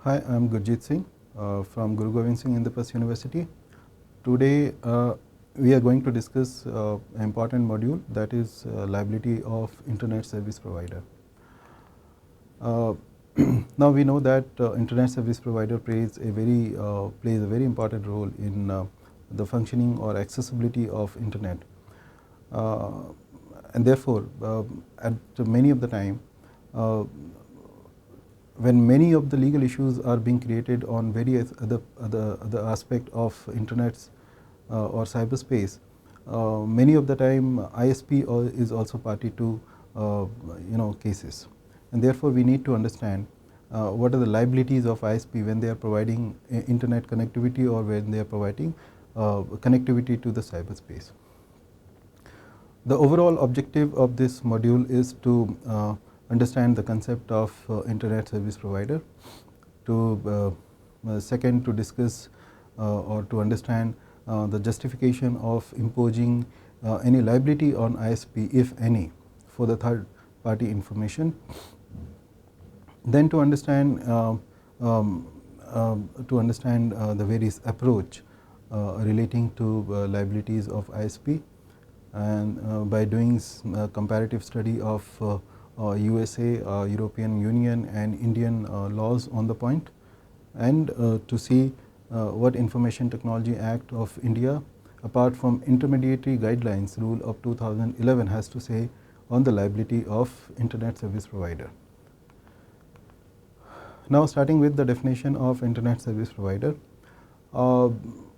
Hi, I am Gurujit Singh from Gurujit Singh Independent University. Today we are going to discuss an important module, that is liability of internet service provider. Now we know that internet service provider plays a very important role in the functioning or accessibility of internet, and therefore at many of the time when many of the legal issues are being created on various other aspect of internets or cyberspace, many of the time ISP is also party to cases, and therefore we need to understand what are the liabilities of ISP when they are providing internet connectivity or when they are providing connectivity to the cyberspace. The overall objective of this module is to understand the concept of internet service provider, to second to discuss or to understand the justification of imposing any liability on ISP, if any, for the third party information, then to understand the various approach relating to liabilities of ISP, and by doing comparative study of USA, European Union and Indian laws on the point, and to see what Information Technology Act of India, apart from intermediary guidelines rule of 2011, has to say on the liability of internet service provider. Now starting with the definition of internet service provider.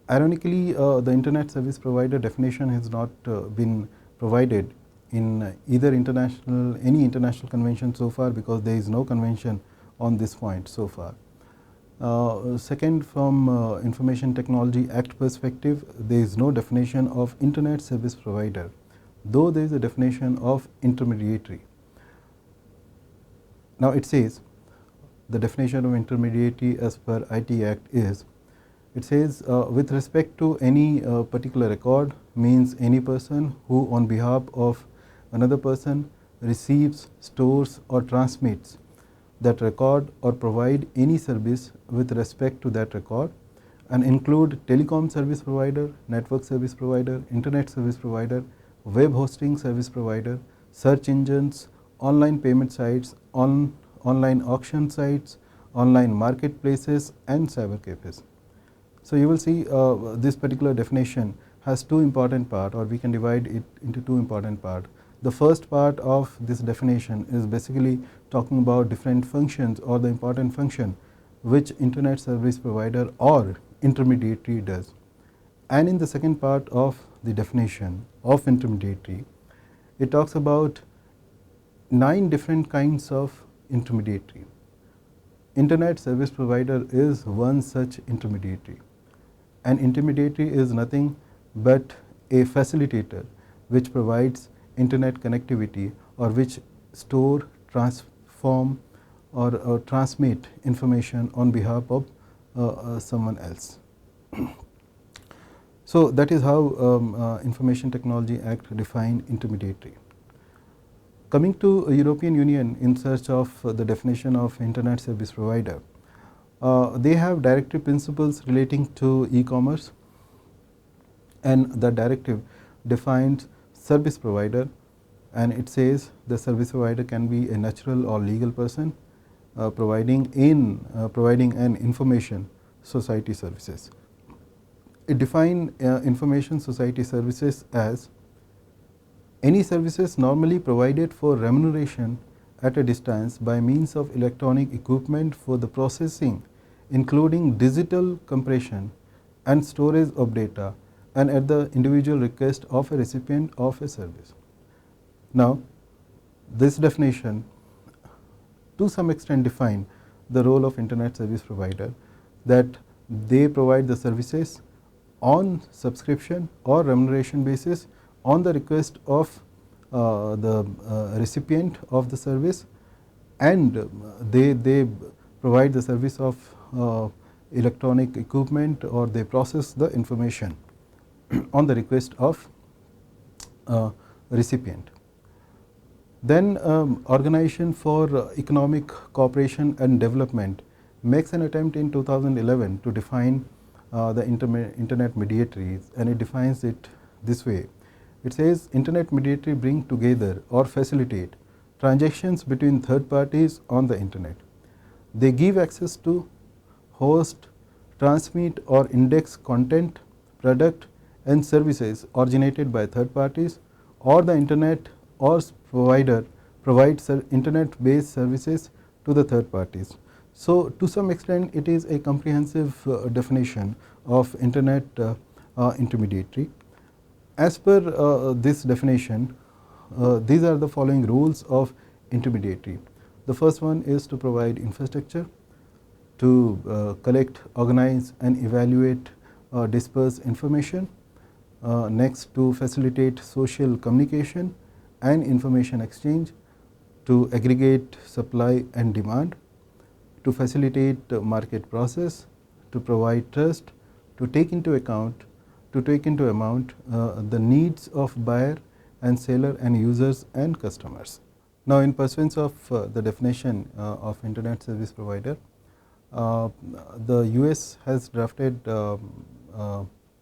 Ironically, the internet service provider definition has not been provided in any international convention so far, because there is no convention on this point so far. Second, from Information Technology Act perspective, there is no definition of internet service provider, though there is a definition of intermediary. Now it says the definition of intermediary as per IT Act is, it says with respect to any particular record, means any person who on behalf of another person receives, stores or transmits that record or provide any service with respect to that record, and include telecom service provider, network service provider, internet service provider, web hosting service provider, search engines, online payment sites, online auction sites, online marketplaces and cyber cafes. So you will see this particular definition has two important parts, or we can divide it into two important parts. The first part of this definition is basically talking about different functions or the important function which internet service provider or intermediary does. And in the second part of the definition of intermediary, it talks about 9 different kinds of intermediary. Internet service provider is one such intermediary. An intermediary is nothing but a facilitator which provides internet connectivity, or which store, transform or transmit information on behalf of someone else. So that is how Information Technology Act define intermediary. Coming to European Union in search of the definition of internet service provider, they have directive principles relating to e-commerce, and the directive defines service provider, and it says the service provider can be a natural or legal person providing an information society services. It defines information society services as any services normally provided for remuneration at a distance by means of electronic equipment for the processing, including digital compression and storage of data, and at the individual request of a recipient of a service. Now this definition to some extent define the role of internet service provider, that they provide the services on subscription or remuneration basis on the request of the recipient of the service, and they provide the service of electronic equipment, or they process the information on the request of recipient. Then Organization for Economic Cooperation and Development, makes an attempt in 2011 to define the internet mediaries, and it defines it this way. It says internet mediatory bring together or facilitate transactions between third parties on the internet. They give access to host, transmit or index content, product and services originated by third parties, or the internet or provider provides internet based services to the third parties. So, to some extent it is a comprehensive definition of internet intermediary. As per this definition, these are the following rules of intermediary. The first one is to provide infrastructure to collect, organize and evaluate disperse information. Next, to facilitate social communication and information exchange, to aggregate supply and demand, to facilitate market process, to provide trust, to take into account the needs of buyer and seller and users and customers. Now, in pursuance of the definition of internet service provider, the US has drafted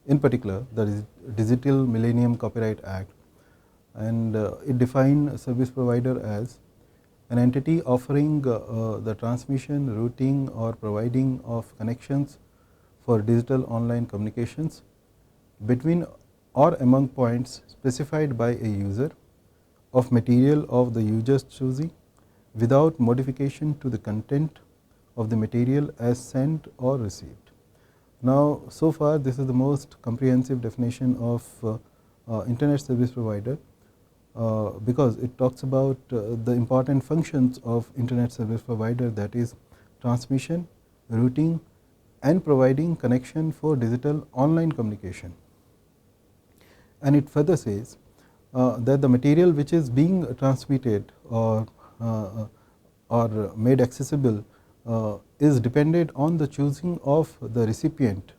in particular the Digital Millennium Copyright Act, and it defined service provider as an entity offering the transmission, routing or providing of connections for digital online communications between or among points specified by a user of material of the user's choosing without modification to the content of the material as sent or received. Now, so far this is the most comprehensive definition of internet service provider, because it talks about the important functions of internet service provider, that is transmission, routing and providing connection for digital online communication. And it further says that the material which is being transmitted or made accessible is dependent on the choosing of the recipient,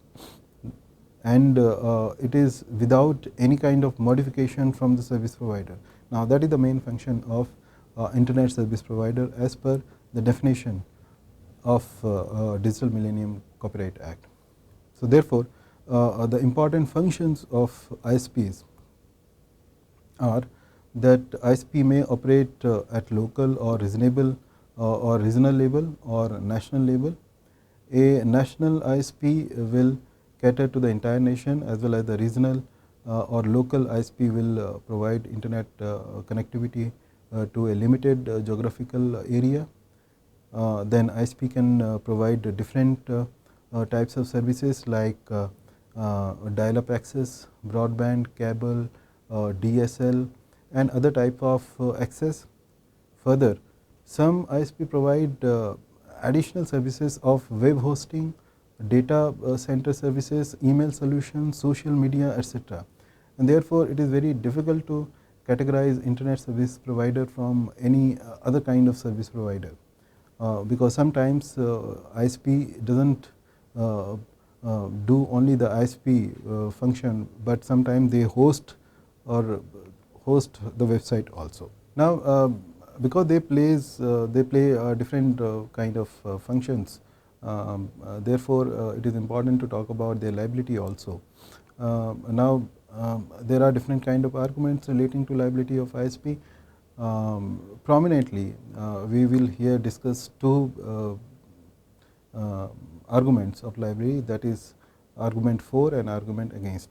and it is without any kind of modification from the service provider. Now, that is the main function of internet service provider as per the definition of Digital Millennium Copyright Act. So, therefore, the important functions of ISPs are that ISP may operate at local or reasonable or regional level or national level. A national ISP will cater to the entire nation, as well as the regional or local ISP will provide internet connectivity to a limited geographical area. Then ISP can provide different types of services like dial-up access, broadband, cable, DSL and other type of access. Further, some ISP provide additional services of web hosting, data center services, email solutions, social media, etc. And therefore, it is very difficult to categorize internet service provider from any other kind of service provider, because sometimes ISP doesn't do only the ISP function, but sometimes they host the website also. Now, because they play different kind of functions, therefore it is important to talk about their liability also. Now, there are different kind of arguments relating to liability of ISP. Prominently, we will here discuss two arguments of liability, that is argument for and argument against.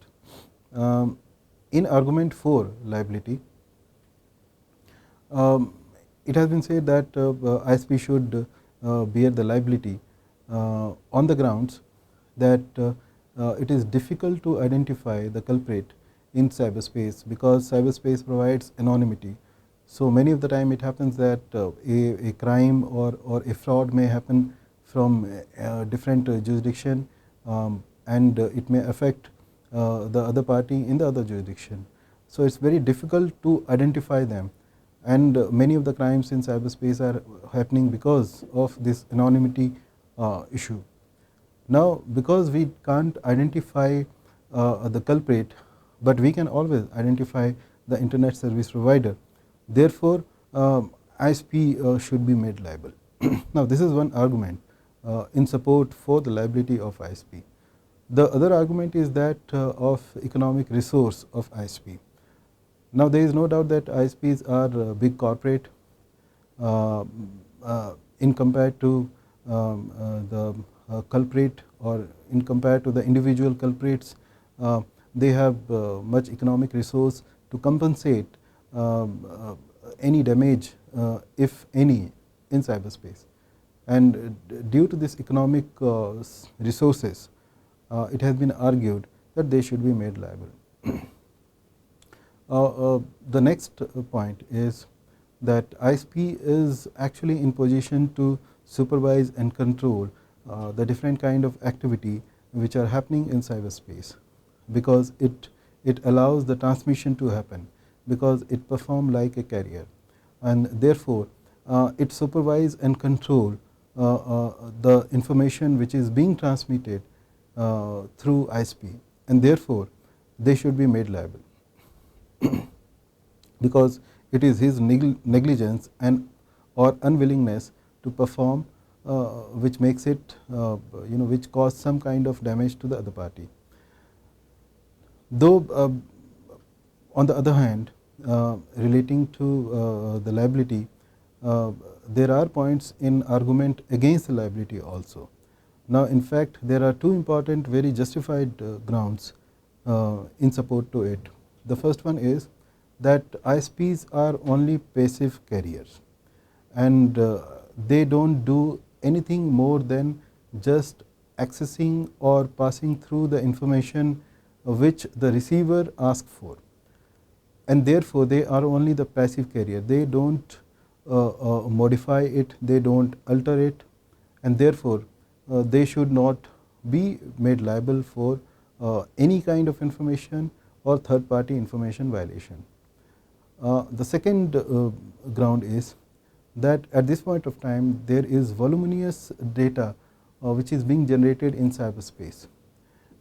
In argument for liability, it has been said that ISP should bear the liability on the grounds that it is difficult to identify the culprit in cyberspace, because cyberspace provides anonymity. So, many of the time it happens that a crime or a fraud may happen from different jurisdiction, and it may affect the other party in the other jurisdiction. So, it is very difficult to identify them, and many of the crimes in cyberspace are happening because of this anonymity issue. Now, because we can't identify the culprit, but we can always identify the internet service provider, therefore ISP should be made liable. Now, this is one argument. in support for the liability of ISP. The other argument is that of economic resource of ISP. Now, there is no doubt that ISPs are big corporate in compared to the culprit, or in compared to the individual culprits. They have much economic resource to compensate any damage, if any, in cyberspace. And due to this economic resources, it has been argued that they should be made liable. The next point is that ISP is actually in position to supervise and control the different kind of activity which are happening in cyberspace, because it allows the transmission to happen, because it performs like a carrier, and therefore it supervise and control the information which is being transmitted through ISP, and therefore they should be made liable because it is his negligence and or unwillingness to perform which makes it which cause some kind of damage to the other party. Though on the other hand, relating to the liability, there are points in argument against the liability also. Now, in fact, there are two important, very justified grounds in support to it. The first one is that ISPs are only passive carriers, and they don't do anything more than just accessing or passing through the information which the receiver asks for, and therefore they are only the passive carrier. They don't modify it, they don't alter it, and therefore they should not be made liable for any kind of information or third party information violation. The second ground is that at this point of time there is voluminous data which is being generated in cyberspace,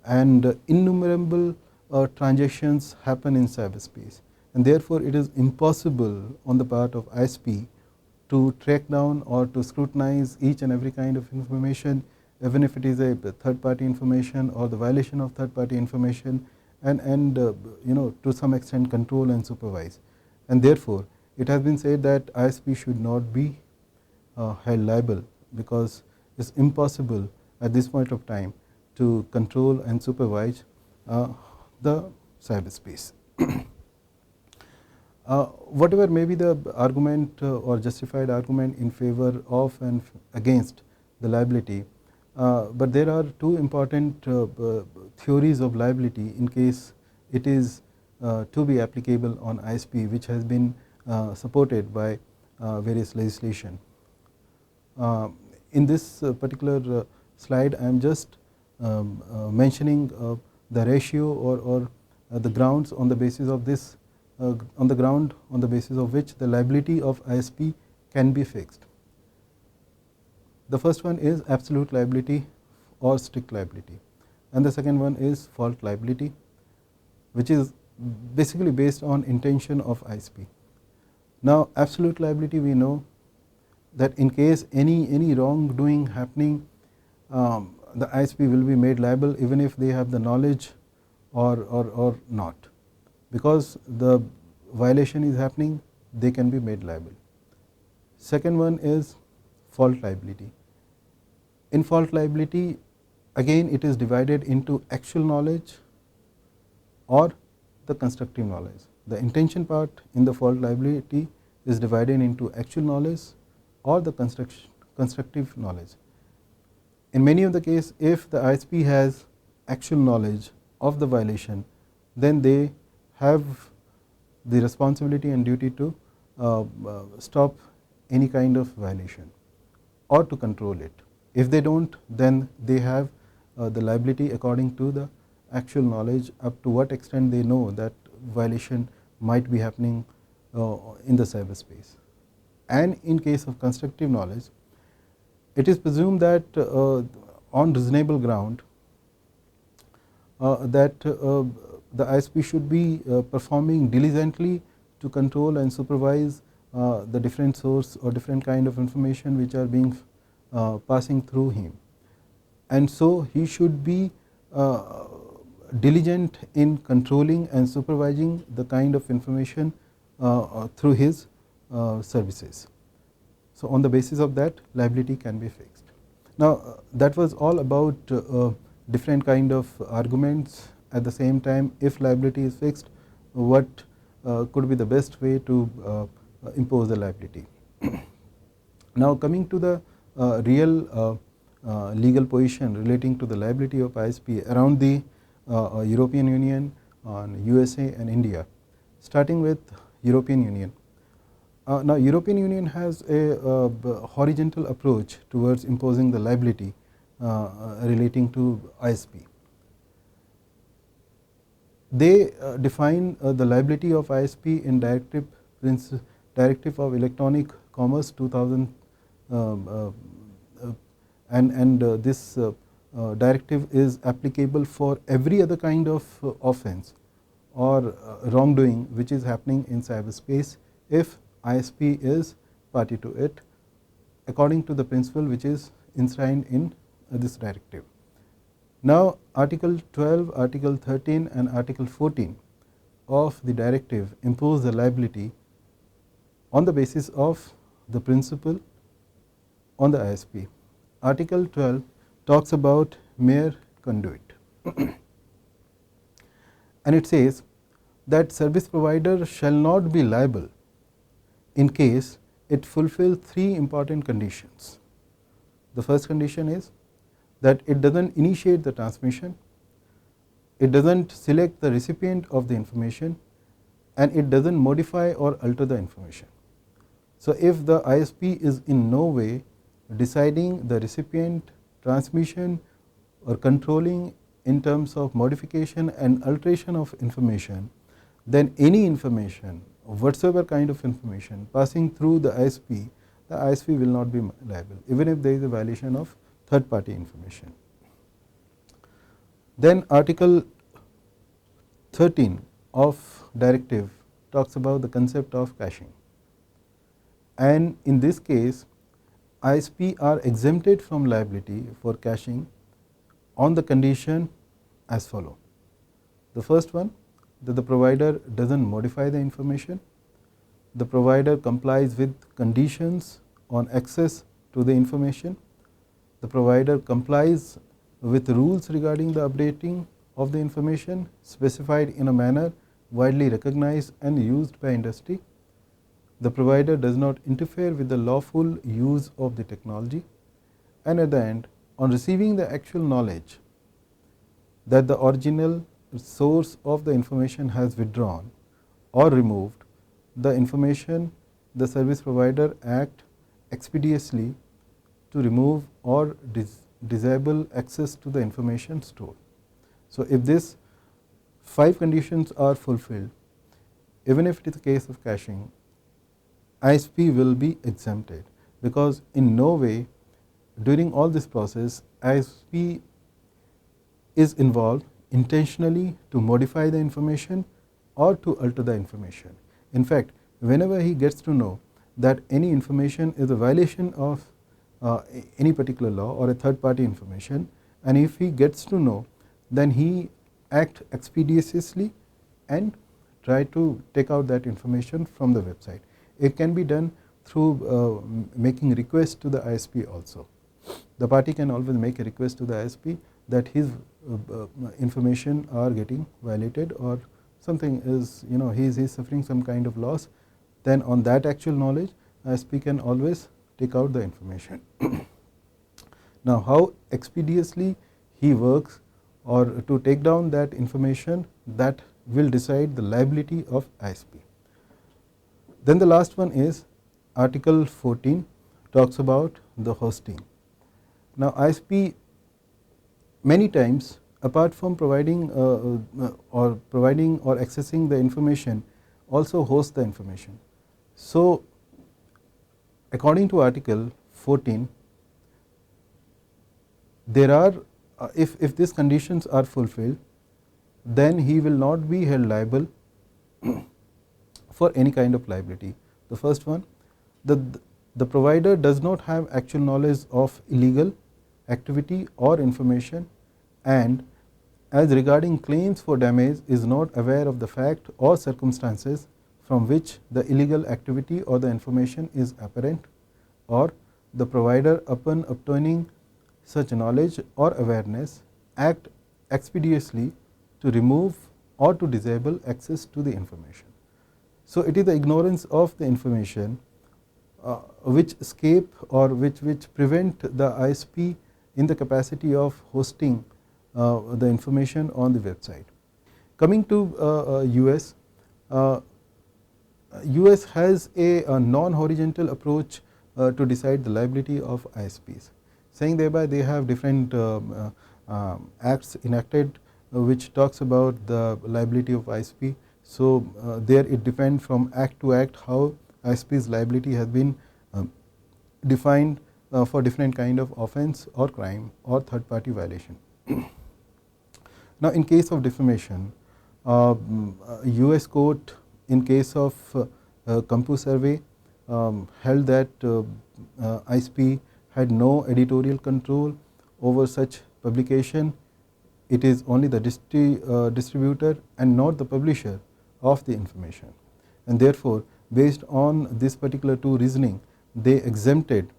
and innumerable transactions happen in cyberspace, and therefore it is impossible on the part of ISP to track down or to scrutinize each and every kind of information, even if it is a third party information or the violation of third party information, and to some extent control and supervise. And therefore it has been said that ISP should not be held liable, because it is impossible at this point of time to control and supervise the cyberspace. Whatever may be the argument or justified argument in favor of and against the liability, but there are two important theories of liability in case it is to be applicable on ISP, which has been supported by various legislation. In this particular slide, I am just mentioning the ratio or the grounds on the basis of this, on the basis of which the liability of ISP can be fixed. The first one is absolute liability or strict liability, and the second one is fault liability, which is basically based on intention of ISP. Now, absolute liability, we know that in case any wrongdoing happening, the ISP will be made liable even if they have the knowledge or not, because the violation is happening, they can be made liable. Second one is fault liability. In fault liability, again it is divided into actual knowledge or the constructive knowledge. The intention part in the fault liability is divided into actual knowledge or the constructive knowledge. In many of the cases, if the ISP has actual knowledge of the violation, then they have the responsibility and duty to stop any kind of violation or to control it. If they don't, then they have the liability according to the actual knowledge, up to what extent they know that violation might be happening in the cyberspace. And in case of constructive knowledge, it is presumed that on reasonable ground that the ISP should be performing diligently to control and supervise the different source or different kind of information which are being passing through him, and so he should be diligent in controlling and supervising the kind of information through his services. So, on the basis of that, liability can be fixed. Now, that was all about different kind of arguments. At the same time, if liability is fixed, what could be the best way to impose the liability. Now, coming to the real legal position relating to the liability of ISP around the European Union, on USA and India. Starting with European Union. Now, European Union has a horizontal approach towards imposing the liability relating to ISP. They define the liability of ISP in Directive of Electronic Commerce 2000, and this directive is applicable for every other kind of offense or wrongdoing which is happening in cyberspace if ISP is party to it, according to the principle which is enshrined in this directive. Now, Article 12, Article 13 and Article 14 of the directive impose the liability on the basis of the principle on the ISP. Article 12 talks about mere conduit and it says that service provider shall not be liable in case it fulfills three important conditions. The first condition is that it does not initiate the transmission, it does not select the recipient of the information, and it does not modify or alter the information. So, if the ISP is in no way deciding the recipient, transmission or controlling in terms of modification and alteration of information, then any information, whatsoever kind of information passing through the ISP will not be liable, even if there is a violation of third party information. Then Article 13 of directive talks about the concept of caching, and in this case ISP are exempted from liability for caching on the condition as follow. The first one, that the provider does not modify the information, the provider complies with conditions on access to the information, the provider complies with rules regarding the updating of the information specified in a manner widely recognized and used by industry, the provider does not interfere with the lawful use of the technology, and at the end, on receiving the actual knowledge that the original source of the information has withdrawn or removed the information, the service provider act expeditiously to remove or disable access to the information stored. So, if these 5 conditions are fulfilled, even if it is a case of caching, ISP will be exempted, because in no way during all this process ISP is involved intentionally to modify the information or to alter the information. In fact, whenever he gets to know that any information is a violation of any particular law or a third party information, and if he gets to know, then he act expeditiously and try to take out that information from the website. It can be done through making request to the ISP also. The party can always make a request to the ISP that his information are getting violated, or something is, he is suffering some kind of loss. Then on that actual knowledge, ISP can always take out the information. Now, how expeditiously he works or to take down that information, that will decide the liability of ISP. Then the last one is Article 14 talks about the hosting. Now, ISP many times, apart from providing or accessing the information, also host the information. So, according to Article 14, there are if these conditions are fulfilled, then he will not be held liable for any kind of liability. The first one, the provider does not have actual knowledge of illegal activity or information, and as regarding claims for damage is not aware of the fact or circumstances from which the illegal activity or the information is apparent, or the provider upon obtaining such knowledge or awareness act expeditiously to remove or to disable access to the information. So, it is the ignorance of the information which escape or which prevent the ISP in the capacity of hosting the information on the website. Coming to US, US has a non-horizontal approach to decide the liability of ISPs, saying thereby they have different acts enacted which talks about the liability of ISP. So, there it depends from act to act how ISP's liability has been defined for different kind of offense or crime or third party violation. Now, in case of defamation, US court in case of Kampu survey held that ISP had no editorial control over such publication. It is only the distributor and not the publisher of the information, and therefore, based on this particular two reasoning, they exempted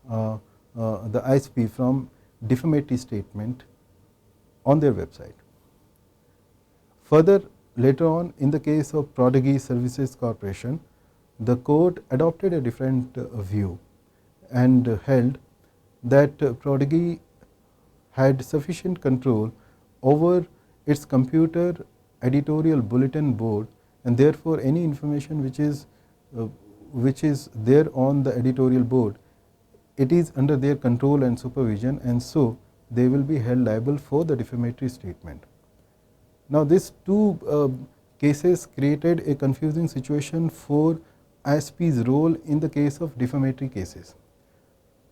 the ISP from defamatory statement on their website. Further, later on in the case of Prodigy Services Corporation, the court adopted a different view and held that Prodigy had sufficient control over its computer editorial bulletin board, and therefore, any information which is there on the editorial board, it is under their control and supervision, and so they will be held liable for the defamatory statement. Now, these two cases created a confusing situation for ISP's role in the case of defamatory cases.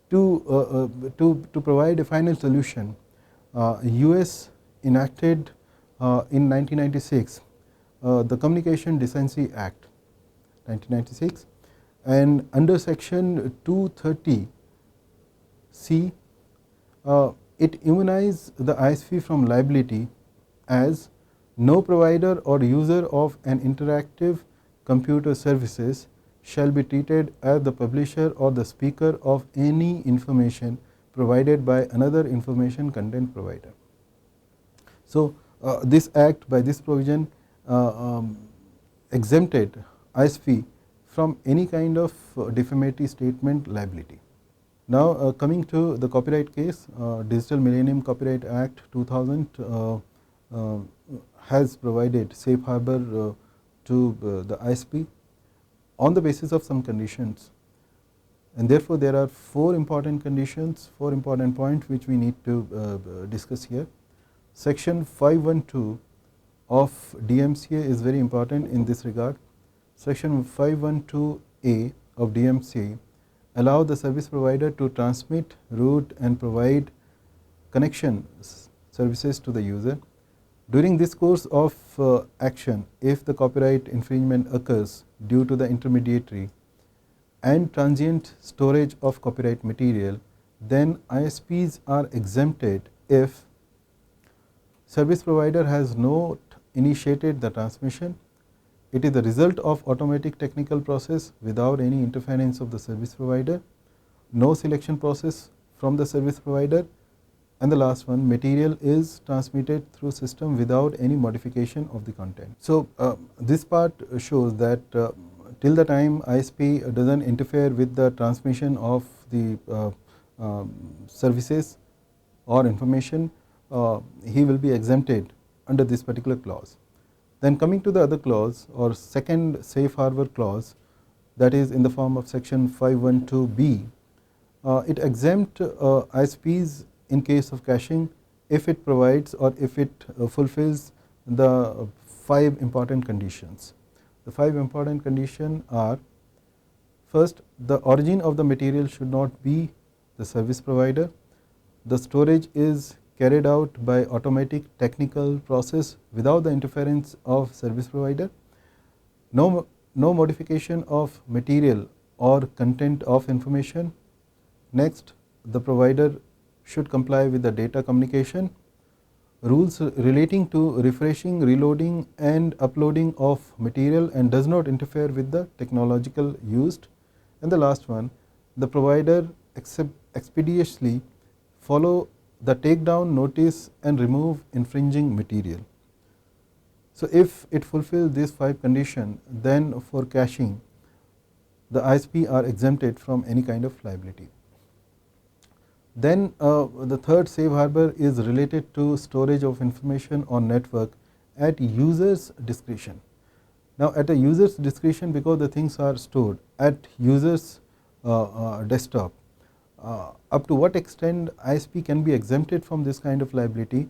To provide a final solution, US enacted in 1996 the Communication Decency Act 1996, and under section 230 C it immunized the ISP from liability as no provider or user of an interactive computer services shall be treated as the publisher or the speaker of any information provided by another information content provider. So, this act by this provision exempted ISP from any kind of defamatory statement liability. Now, coming to the copyright case, Digital Millennium Copyright Act 2000 has provided safe harbor to the ISP on the basis of some conditions, and therefore, there are four important conditions, four important points which we need to discuss here. Section 512 of DMCA is very important in this regard. Section 512A of DMCA allow the service provider to transmit, route and provide connection services to the user. During this course of action, if the copyright infringement occurs due to the intermediary and transient storage of copyright material, then ISPs are exempted if service provider has not initiated the transmission, it is the result of automatic technical process without any interference of the service provider, no selection process from the service provider, and the last one, material is transmitted through system without any modification of the content. So, this part shows that till the time ISP does not interfere with the transmission of the services or information, he will be exempted under this particular clause. Then coming to the other clause or second safe harbor clause, that is in the form of section 512B, it exempt ISPs in case of caching if it provides or if it fulfills the five important conditions. The five important conditions are: first, the origin of the material should not be the service provider, the storage is carried out by automatic technical process without the interference of service provider, no modification of material or content of information. Next, the provider should comply with the data communication, rules relating to refreshing, reloading and uploading of material and does not interfere with the technological used. And the last one, the provider expeditiously follow the takedown notice and remove infringing material. So, if it fulfills these 5 conditions, then for caching the ISP are exempted from any kind of liability. Then the third safe harbor is related to storage of information on network at user's discretion. Now, at a user's discretion, because the things are stored at user's desktop, up to what extent ISP can be exempted from this kind of liability,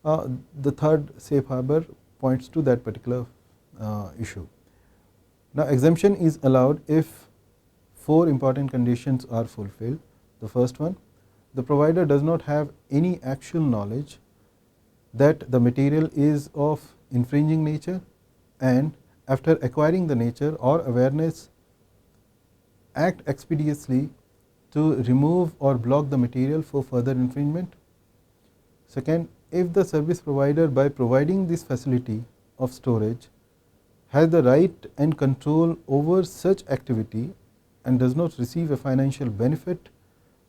the third safe harbor points to that particular issue. Now, exemption is allowed if 4 important conditions are fulfilled. The first one, the provider does not have any actual knowledge that the material is of infringing nature, and after acquiring the nature or awareness, act expeditiously to remove or block the material for further infringement. Second, if the service provider, by providing this facility of storage, has the right and control over such activity and does not receive a financial benefit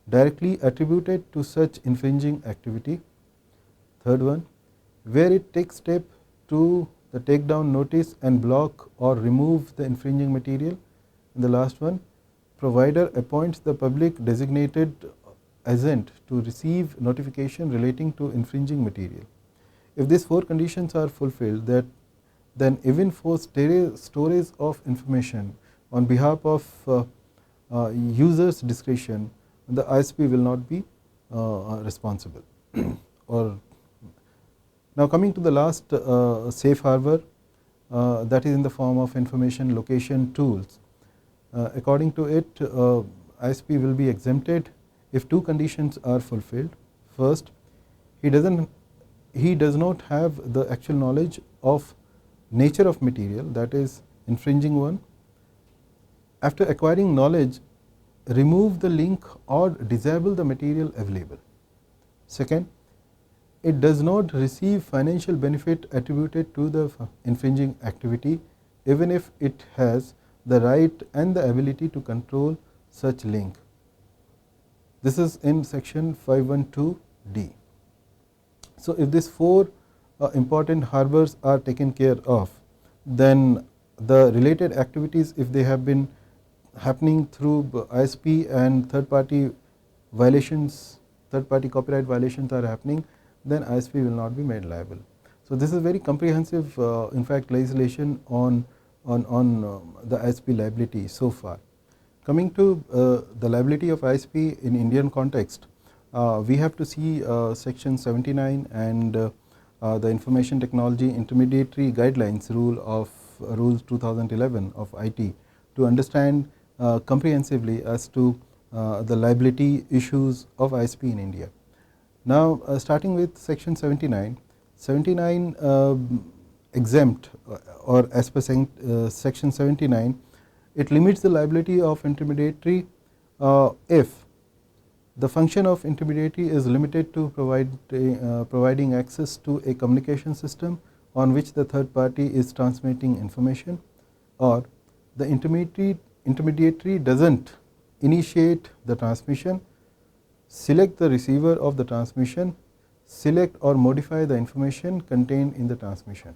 directly attributed to such infringing activity. Third one, where it takes step to the takedown notice and block or remove the infringing material. And the last one, provider appoints the public designated agent to receive notification relating to infringing material. If these 4 conditions are fulfilled, then even for storage of information on behalf of user's discretion, the ISP will not be responsible. Or now, coming to the last safe harbor, that is in the form of information location tools. According to it, ISP will be exempted if 2 conditions are fulfilled. First, he does not have the actual knowledge of nature of material, that is infringing one. After acquiring knowledge, remove the link or disable the material available. Second, it does not receive financial benefit attributed to the infringing activity, even if it has the right and the ability to control such link. This is in section 512D. So, if these 4 important harbors are taken care of, then the related activities, if they have been happening through ISP and third party violations, third party copyright violations are happening, then ISP will not be made liable. So, this is very comprehensive in fact legislation on the ISP liability so far. Coming to the liability of ISP in Indian context, we have to see section 79 and the Information Technology Intermediary Guidelines rules 2011 of IT to understand comprehensively as to the liability issues of ISP in India. Now, starting with section 79, exempt or as per section 79, it limits the liability of intermediary if the function of intermediary is limited to providing access to a communication system on which the third party is transmitting information, or the intermediary does not initiate the transmission, select the receiver of the transmission, select or modify the information contained in the transmission.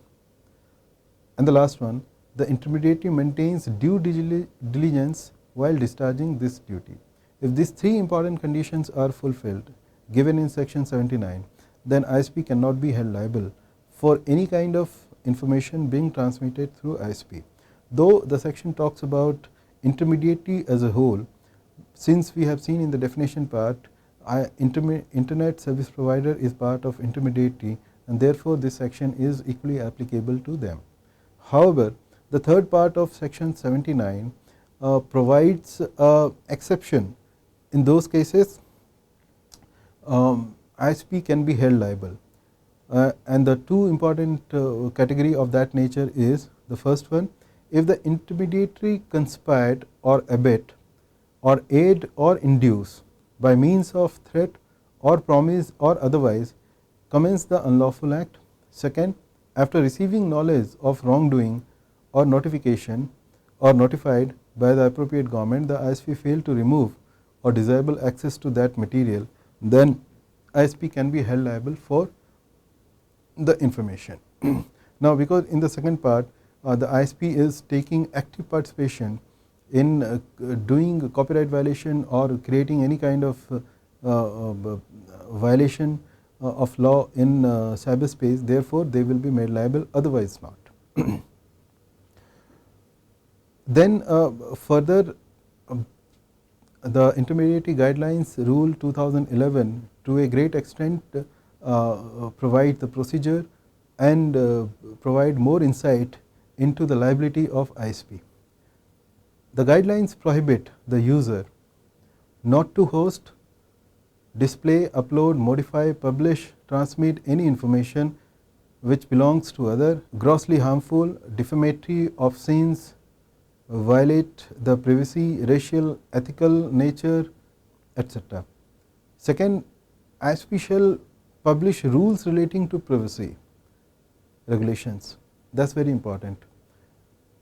And the last one, the intermediary maintains due diligence while discharging this duty. If these 3 important conditions are fulfilled given in section 79, then ISP cannot be held liable for any kind of information being transmitted through ISP. Though the section talks about intermediary as a whole, since we have seen in the definition part, internet service provider is part of intermediary, and therefore this section is equally applicable to them. However, the third part of section 79 provides exception. In those cases, ISP can be held liable, and the 2 important category of that nature is, the first one, if the intermediary conspired or abet or aid or induce by means of threat or promise or otherwise commence the unlawful act. Second, after receiving knowledge of wrongdoing or notification or notified by the appropriate government, the ISP failed to remove or disable access to that material, then ISP can be held liable for the information. Now, because in the second part the ISP is taking active participation in doing copyright violation or creating any kind of violation of law in cyberspace, therefore, they will be made liable, otherwise not. Then further, the Intermediary Guidelines Rule 2011 to a great extent provide the procedure and provide more insight into the liability of ISP. The guidelines prohibit the user not to host, display, upload, modify, publish, transmit any information which belongs to other, grossly harmful, defamatory, obscene, violate the privacy, racial, ethical nature, etc. Second, ISP shall publish rules relating to privacy regulations. That is very important.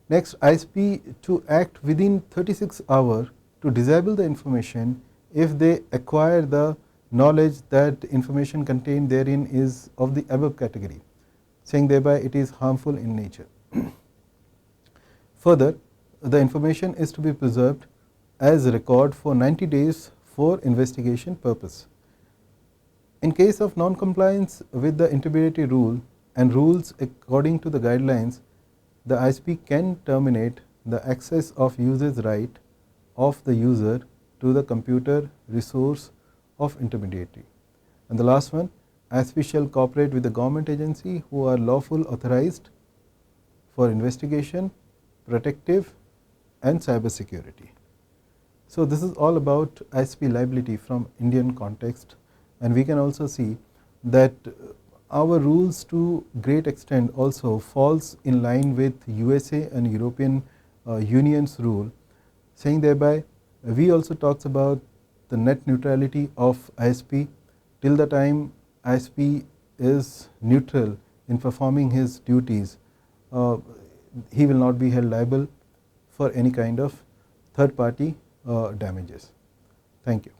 Next, ISP to act within 36 hours to disable the information if they acquire the knowledge that information contained therein is of the above category, saying thereby it is harmful in nature. Further, the information is to be preserved as a record for 90 days for investigation purpose. In case of non-compliance with the intermediary rule and rules according to the guidelines, the ISP can terminate the access of user's right of the user to the computer resource of intermediary. And the last one, ISP shall cooperate with the government agency who are lawful authorized for investigation, protective and cyber security. So, this is all about ISP liability from Indian context, and we can also see that our rules to great extent also falls in line with USA and European Union's rule, saying thereby we also talks about the net neutrality of ISP. Till the time ISP is neutral in performing his duties, he will not be held liable for any kind of third party damages. Thank you.